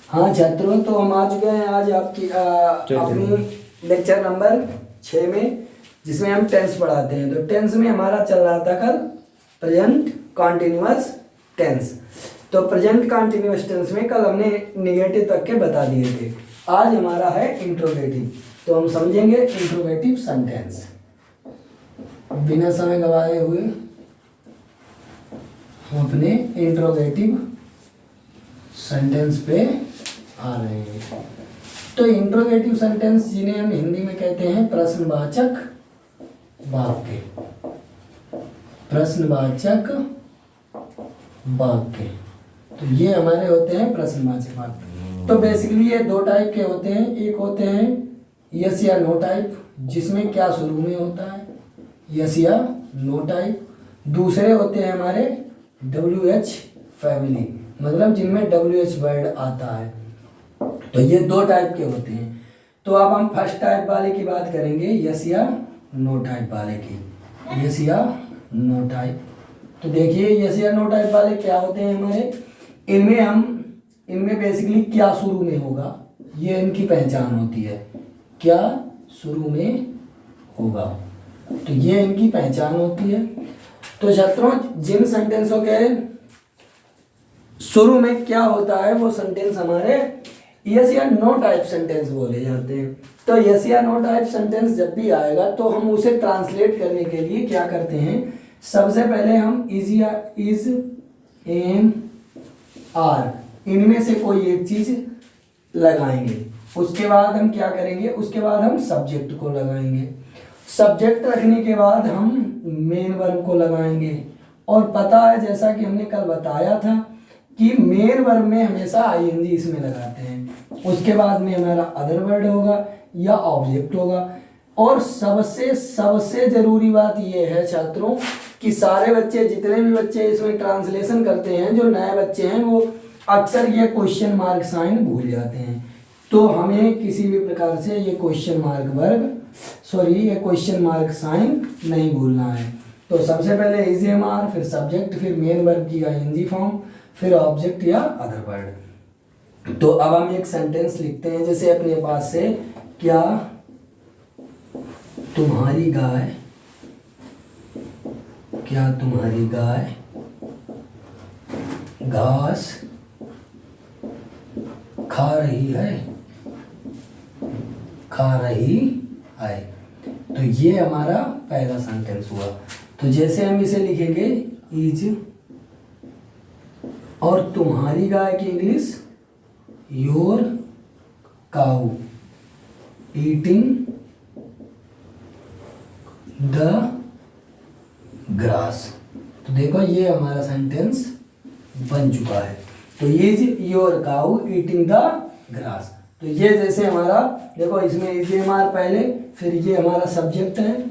हाँ छात्रों, तो हम आ चुके हैं आज आपकी अपनी लेक्चर नंबर 6 में, जिसमें हम टेंस पढ़ाते हैं। तो टेंस में हमारा चल रहा था कल प्रेजेंट कॉन्टिन्यूअस टेंस। तो प्रेजेंट कॉन्टिन्यूअस टेंस में कल हमने निगेटिव तक के बता दिए थे। आज हमारा है इंट्रोगेटिव, तो हम समझेंगे इंट्रोगेटिव सेंटेंस। बिना समय गवाए हुए हम अपने इंट्रोगेटिव सेंटेंस पे आ रहे हैं। तो इंट्रोगेटिव सेंटेंस, जिन्हें हम हिंदी में कहते हैं प्रश्नवाचक वाक्य, प्रश्नवाचक वाक्य, तो ये हमारे होते हैं प्रश्नवाचक वाक्य। तो बेसिकली ये दो टाइप के होते हैं। एक होते हैं यस या नो टाइप, जिसमें क्या शुरू में होता है, यस या नो टाइप। दूसरे होते हैं हमारे WH फैमिली, मतलब जिनमें WH वर्ड आता है। तो ये दो टाइप के होते हैं। तो अब हम फर्स्ट टाइप वाले की बात करेंगे, यस या नो टाइप वाले की। यस या नो टाइप, तो देखिए यस या नो टाइप वाले क्या होते हैं हमारे। इनमें बेसिकली क्या शुरू में होगा, ये इनकी पहचान होती है। क्या शुरू में होगा, तो ये इनकी पहचान होती है। तो छात्रों, जिन सेंटेंसों के शुरू में क्या होता है वो सेंटेंस हमारे यस या नो टाइप सेंटेंस बोले जाते हैं। तो यस या नो टाइप सेंटेंस जब भी आएगा तो हम उसे ट्रांसलेट करने के लिए क्या करते हैं, सबसे पहले हम इज एम आर इनमें से कोई एक चीज लगाएंगे। उसके बाद हम क्या करेंगे, उसके बाद हम सब्जेक्ट को लगाएंगे। सब्जेक्ट रखने के बाद हम मेन वर्ब को लगाएंगे। और पता है, जैसा कि हमने कल बताया था कि मेन वर्ब में हमेशा आईएनजी इसमें लगाते हैं। उसके बाद में हमारा अदर वर्ड होगा या ऑब्जेक्ट होगा। और सबसे जरूरी बात यह है छात्रों कि सारे बच्चे, जितने भी बच्चे इसमें ट्रांसलेशन करते हैं, जो नए बच्चे हैं, वो अक्सर ये क्वेश्चन मार्क साइन भूल जाते हैं। तो हमें किसी भी प्रकार से ये क्वेश्चन मार्क साइन नहीं भूलना है। तो सबसे पहले इज एम आर, फिर सब्जेक्ट, फिर मेन वर्ब की आईएनजी फॉर्म, फिर ऑब्जेक्ट या अदर वर्ड। तो अब हम एक सेंटेंस लिखते हैं, जैसे अपने पास से, क्या तुम्हारी गाय, क्या तुम्हारी गाय घास खा रही है, खा रही है। तो ये हमारा पहला सेंटेंस हुआ। तो जैसे हम इसे लिखेंगे इज, और तुम्हारी गाय की English your cow eating the grass. तो देखो ये हमारा सेंटेंस बन चुका है। तो is your cow eating the grass. तो ये जैसे हमारा, देखो इसमें इज एम आर पहले, फिर ये हमारा सब्जेक्ट है,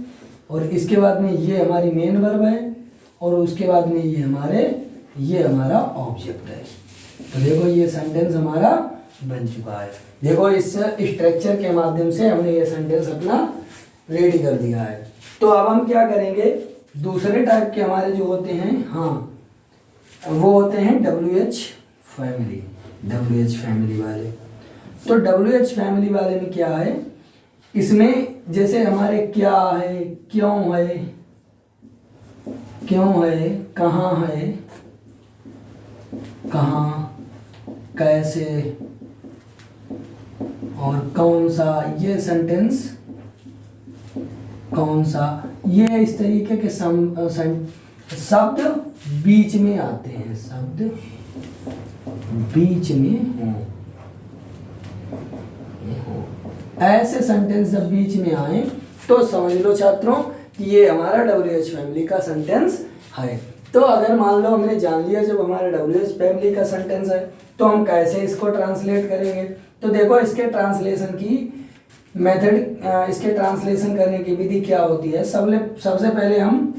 और इसके बाद में ये हमारी मेन वर्ब है, और उसके बाद में ये हमारा ऑब्जेक्ट है। तो देखो ये सेंटेंस हमारा बन चुका है। देखो इस स्ट्रक्चर के माध्यम से हमने ये सेंटेंस अपना रेडी कर दिया है। तो अब हम क्या करेंगे, दूसरे टाइप के हमारे जो होते हैं, हाँ, वो होते हैं WH फैमिली वाले। तो WH फैमिली वाले में क्या है, इसमें जैसे हमारे क्या है, क्यों है, कहाँ है, कहाँ, कैसे और कौन सा, ये सेंटेंस कौन सा, ये इस तरीके के शब्द बीच में आते हैं, शब्द बीच में हो। ऐसे सेंटेंस जब बीच में आए तो समझ लो छात्रों कि ये हमारा WH फैमिली का सेंटेंस है। तो अगर मान लो हमने जान लिया जब हमारा WH फैमिली का सेंटेंस है, तो हम कैसे इसको ट्रांसलेट करेंगे। तो देखो इसके ट्रांसलेशन की मेथड, इसके ट्रांसलेशन करने की विधि क्या होती है। सबसे पहले हम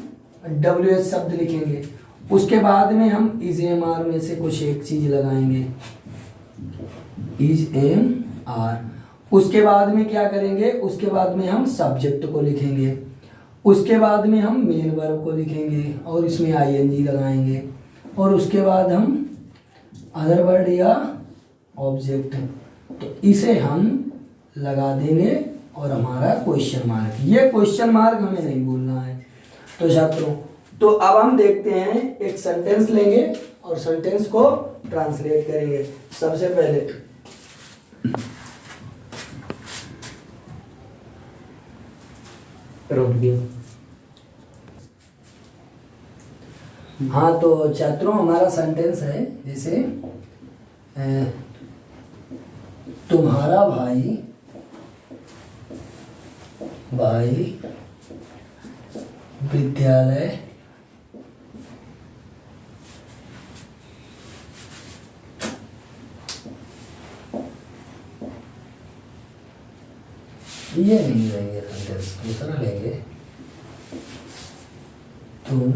WH शब्द लिखेंगे, उसके बाद में हम इज एम आर में से कुछ एक चीज लगाएंगे, इज एम आर। उसके बाद में क्या करेंगे, उसके बाद में हम सब्जेक्ट को लिखेंगे, उसके बाद में हम मेन वर्ब को लिखेंगे और इसमें आईएनजी लगाएंगे, और उसके बाद हम अदर वर्ड या ऑब्जेक्ट, तो इसे हम लगा देंगे और हमारा क्वेश्चन मार्क, ये क्वेश्चन मार्क हमें नहीं भूलना है। तो छात्रों, तो अब हम देखते हैं, एक सेंटेंस लेंगे और सेंटेंस को ट्रांसलेट करेंगे। सबसे पहले हाँ, तो छात्रों हमारा सेंटेंस है जैसे तुम्हारा भाई विद्यालय ये नहीं लेंगे सेंटेंस, दूसरा लेंगे। तुम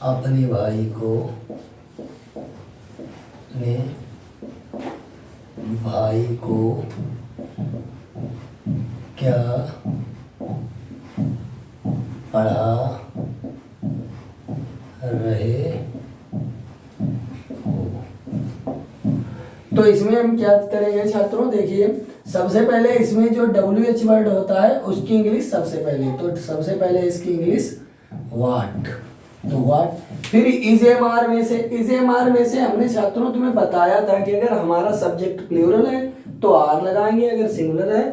अपने भाई को क्या पढ़ा रहे हो। तो इसमें हम क्या करेंगे छात्रों, देखिए सबसे पहले इसमें जो WH वर्ड होता है उसकी इंग्लिश सबसे पहले, तो सबसे पहले इसकी इंग्लिश वाट, तो वाट। फिर इजेमार में से हमने छात्रों तुम्हें बताया था कि अगर हमारा सब्जेक्ट प्लूरल है तो आर लगाएंगे, अगर सिंगुलर है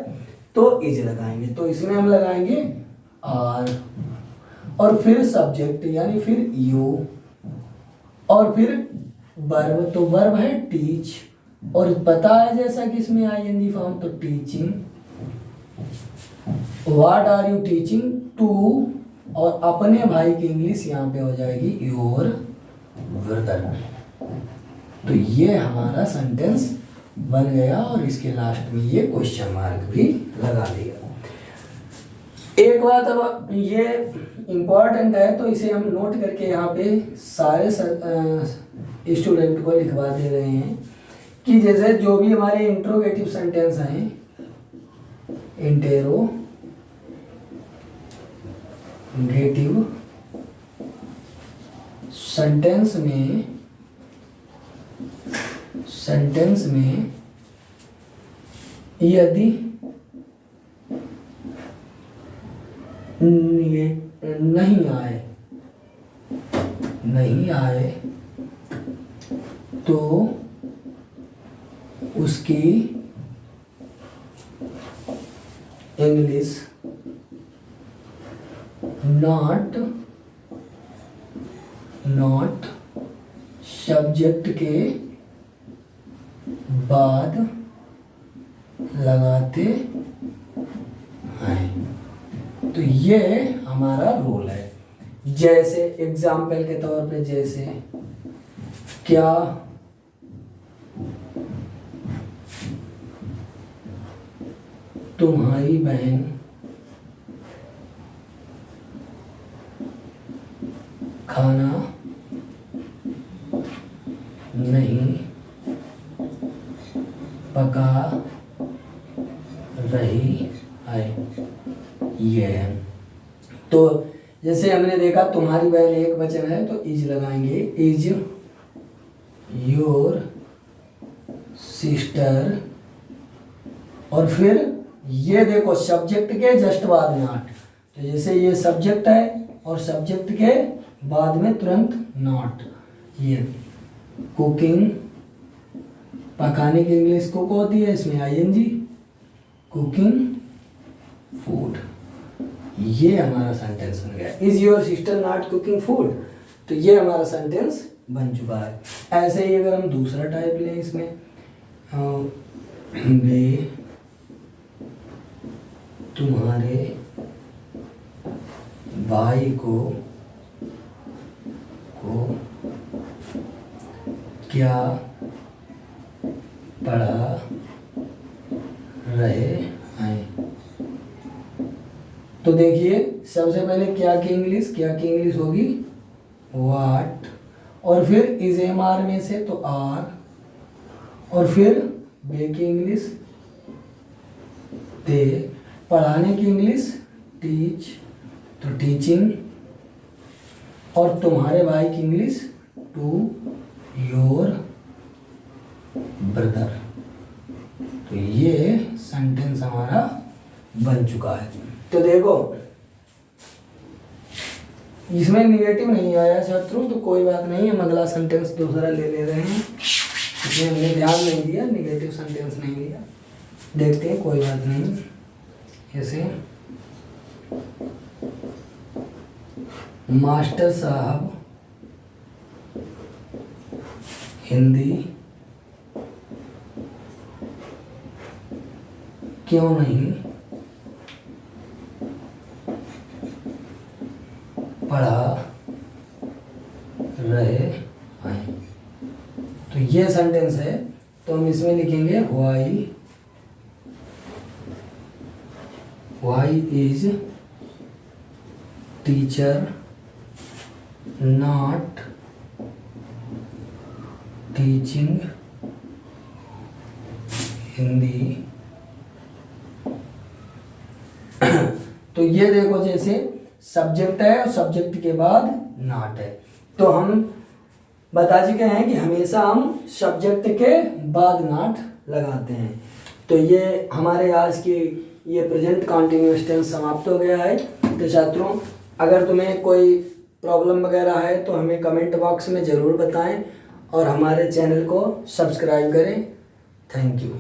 तो इज लगाएंगे, तो इसमें हम लगाएंगे आर। और फिर सब्जेक्ट यानी फिर यू, और फिर वर्ब, तो वर्ब है टीच, और पता है जैसा कि इसमें आईएनजी फॉर्म, तो teaching. What are you teaching to, और अपने भाई की इंग्लिश यहाँ पे हो जाएगी योर ब्रदर। तो ये हमारा सेंटेंस बन गया और इसके लास्ट में ये क्वेश्चन मार्क भी लगा दिया। एक बात अब ये इम्पोर्टेंट है, तो इसे हम नोट करके यहाँ पे सारे स्टूडेंट को लिखवा दे रहे हैं कि जैसे जो भी हमारे इंट्रोगेटिव सेंटेंस हैं, इंट्रोगेटिव सेंटेंस में यदि नहीं आए तो उसकी इंग्लिश नॉट सब्जेक्ट के बाद लगाते हैं। तो ये हमारा रूल है। जैसे एग्जाम्पल के तौर पे, जैसे क्या तुम्हारी बहन खाना नहीं पका रही है, ये है। तो जैसे हमने देखा तुम्हारी बहन एक वचन है तो इज लगाएंगे, इज योर सिस्टर। और फिर ये देखो सब्जेक्ट के जस्ट बाद नॉट, तो जैसे ये सब्जेक्ट है और सब्जेक्ट के बाद में तुरंत नॉट। ये कुकिंग, पकाने की इंग्लिश कुक होती है, इसमें आईएनजी, कुकिंग फूड। ये हमारा सेंटेंस बन गया, is your sister not cooking food. तो ये हमारा सेंटेंस बन चुका है। ऐसे ही अगर हम दूसरा टाइप लें इसमें, वे तुम्हारे भाई को क्या पढ़ा रहे हैं। तो देखिए सबसे पहले क्या की इंग्लिश होगी व्हाट, और फिर इज एमआर में से तो आर, और फिर वे की इंग्लिश दे, पढ़ाने की इंग्लिश टीच, तो टीचिंग, और तुम्हारे भाई की इंग्लिश टू, योर चुका है। तो देखो इसमें निगेटिव नहीं आया छात्रों, तो कोई बात नहीं, हम अगला सेंटेंस दूसरा ले रहे हैं। इसमें हमने ध्यान नहीं दिया, निगेटिव सेंटेंस नहीं दिया, देखते हैं, कोई बात नहीं। ऐसे मास्टर साहब हिंदी क्यों नहीं पढ़ा रहे हैं। तो ये सेंटेंस है, तो हम इसमें लिखेंगे why is teacher not teaching Hindi. तो ये देखो जैसे सब्जेक्ट है और सब्जेक्ट के बाद नॉट है, तो हम बता चुके हैं कि हमेशा हम सब्जेक्ट के बाद नॉट लगाते हैं। तो ये हमारे आज की ये प्रेजेंट कंटिन्यूअस टेंस समाप्त हो गया है। तो छात्रों अगर तुम्हें कोई प्रॉब्लम वगैरह है तो हमें कमेंट बॉक्स में ज़रूर बताएं और हमारे चैनल को सब्सक्राइब करें। Thank you.